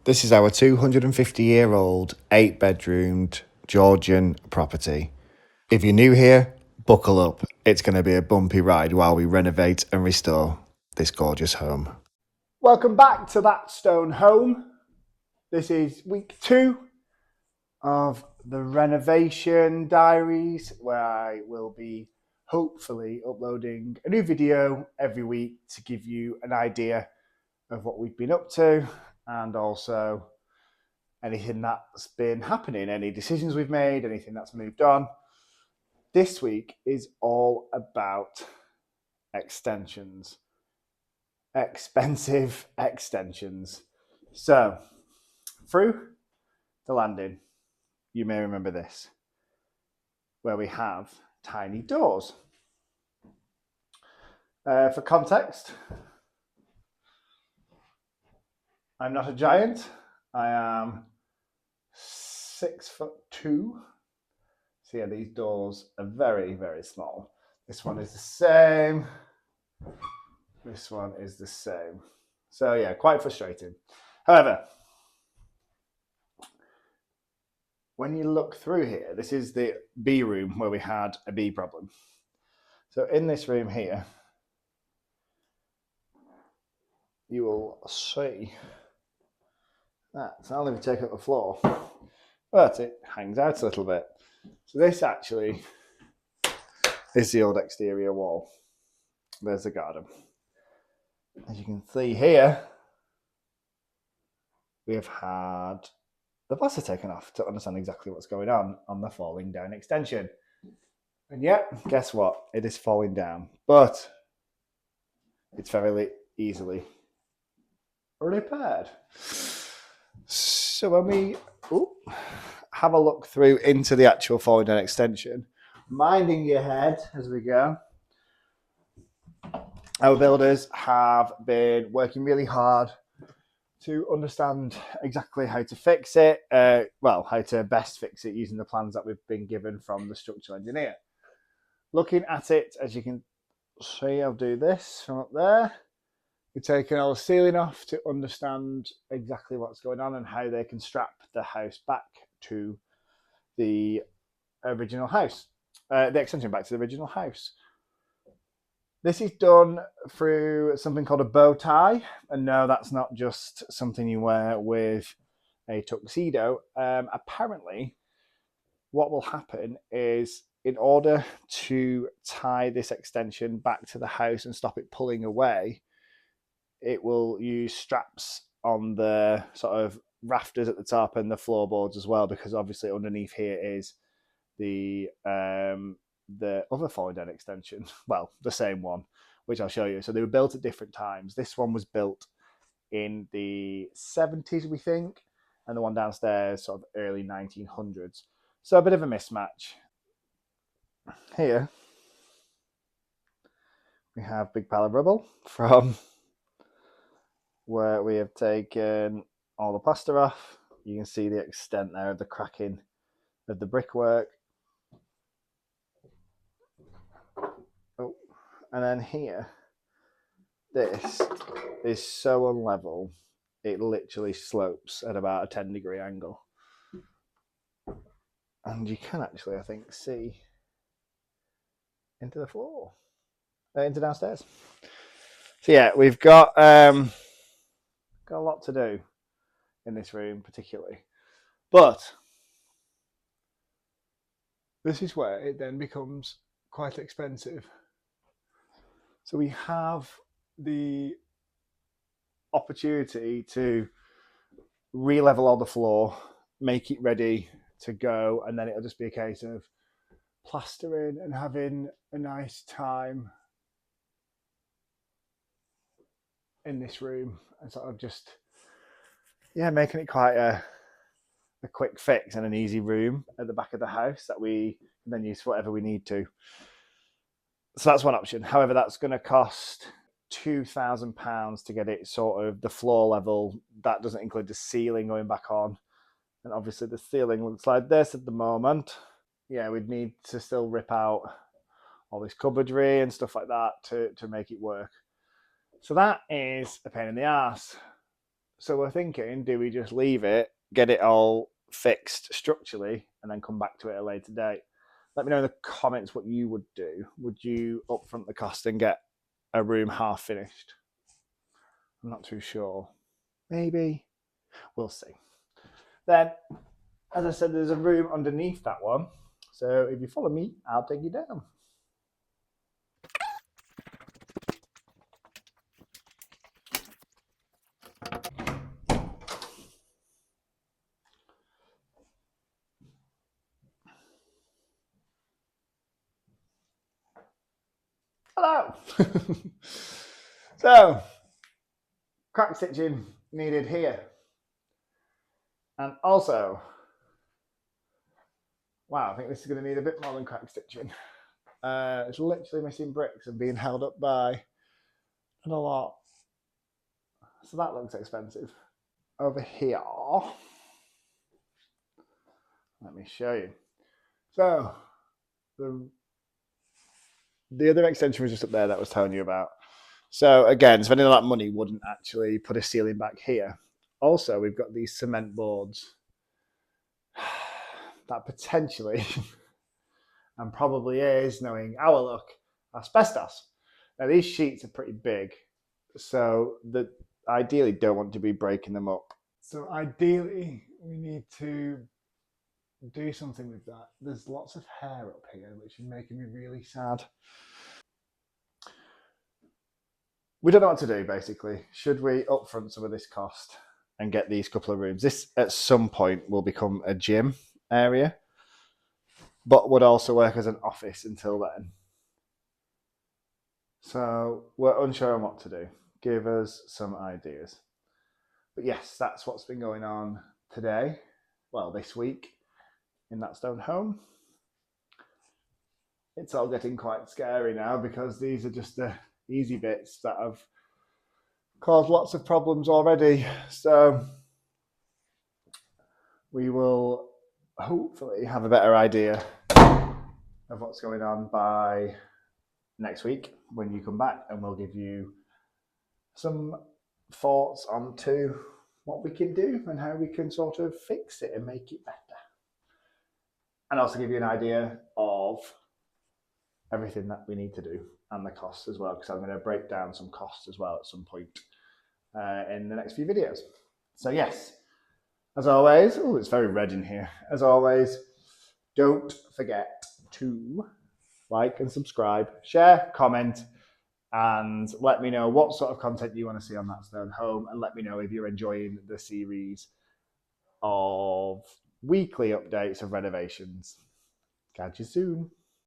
This is our 250-year-old, 8-bedroomed Georgian property. If you're new here, buckle up. It's going to be a bumpy ride while we renovate and restore this gorgeous home. Welcome back to That Stone Home. This is week 2 of the renovation diaries, where I will be hopefully uploading a new video every week to give you an idea of what we've been up to and also anything that's been happening, any decisions we've made, anything that's moved on. This week is all about extensions. Expensive extensions. So, through the landing, you may remember this, where we have tiny doors. For context, I'm not a giant. I am 6'2". So yeah, these doors are very, very small. This one is the same. This one is the same. So yeah, quite frustrating. However, when you look through here, this is the bee room where we had a bee problem. So in this room here, you will see that it's not only take up the floor, but it hangs out a little bit. So this actually is the old exterior wall. There's the garden. As you can see here, we have had the plaster taken off to understand exactly what's going on the falling down extension. And yet, guess what? It is falling down, but it's very easily repaired. So when we have a look through into the actual falling down extension, minding your head as we go, our builders have been working really hard to understand exactly how to fix it, how to best fix it using the plans that we've been given from the structural engineer. Looking at it, as you can see, I'll do this from up there. We've taken all the ceiling off to understand exactly what's going on and how they can strap the house back to the original house, the extension back to the original house. This is done through something called a bow tie. And no, that's not just something you wear with a tuxedo. Apparently, what will happen is, in order to tie this extension back to the house and stop it pulling away, it will use straps on the sort of rafters at the top and the floorboards as well, because obviously underneath here is the other falling down extension. Well, the same one, which I'll show you. So they were built at different times. This one was built in the 70s, we think, and the one downstairs sort of early 1900s. So a bit of a mismatch. Here we have a big pile of rubble from where we have taken all the plaster off. You can see the extent there of the cracking of the brickwork. And then here, this is so unlevel, it literally slopes at about a 10-degree angle. And you can actually, I think, see into the floor, into downstairs. So yeah, we've got a lot to do in this room particularly. But this is where it then becomes quite expensive. So we have the opportunity to re-level all the floor, make it ready to go, and then it'll just be a case of plastering and having a nice time in this room and sort of just, making it quite a quick fix and an easy room at the back of the house that we can then use for whatever we need to. So that's one option. However, that's going to cost £2,000 to get it sort of the floor level. That doesn't include the ceiling going back on. And obviously the ceiling looks like this at the moment. Yeah, we'd need to still rip out all this cupboardry and stuff like that to make it work. So that is a pain in the arse. So we're thinking, do we just leave it, get it all fixed structurally, and then come back to it at a later date? Let me know in the comments what you would do. Would you upfront the cost and get a room half finished? I'm not too sure. Maybe. We'll see. Then, as I said, there's a room underneath that one. So if you follow me, I'll take you down. Hello. So, crack stitching needed here. And also, wow, I think this is going to need a bit more than crack stitching. It's literally missing bricks and being held up by a lot. So that looks expensive. Over here, let me show you. So, the other extension was just up there that I was telling you about. So again, spending all that money wouldn't actually put a ceiling back here. Also, we've got these cement boards that potentially, and probably is, knowing our luck, asbestos. Now these sheets are pretty big, so that ideally don't want to be breaking them up. So ideally, we need to do something with that. There's lots of hair up here, which is making me really sad. We don't know what to do, basically. Should we upfront some of this cost and get these couple of rooms? This, at some point, will become a gym area, but would also work as an office until then. So we're unsure on what to do. Give us some ideas. But yes, that's what's been going on today. Well, this week in that stone home. It's all getting quite scary now because these are just the easy bits that have caused lots of problems already. So we will hopefully have a better idea of what's going on by next week when you come back, and we'll give you some thoughts onto what we can do and how we can sort of fix it and make it better. And also give you an idea of everything that we need to do and the costs as well, because I'm going to break down some costs as well at some point in the next few videos. So yes, as always, oh, it's very red in here. As always, don't forget to like and subscribe, share, comment, and let me know what sort of content you want to see on That Stone Home, and let me know if you're enjoying the series of weekly updates of renovations. Catch you soon.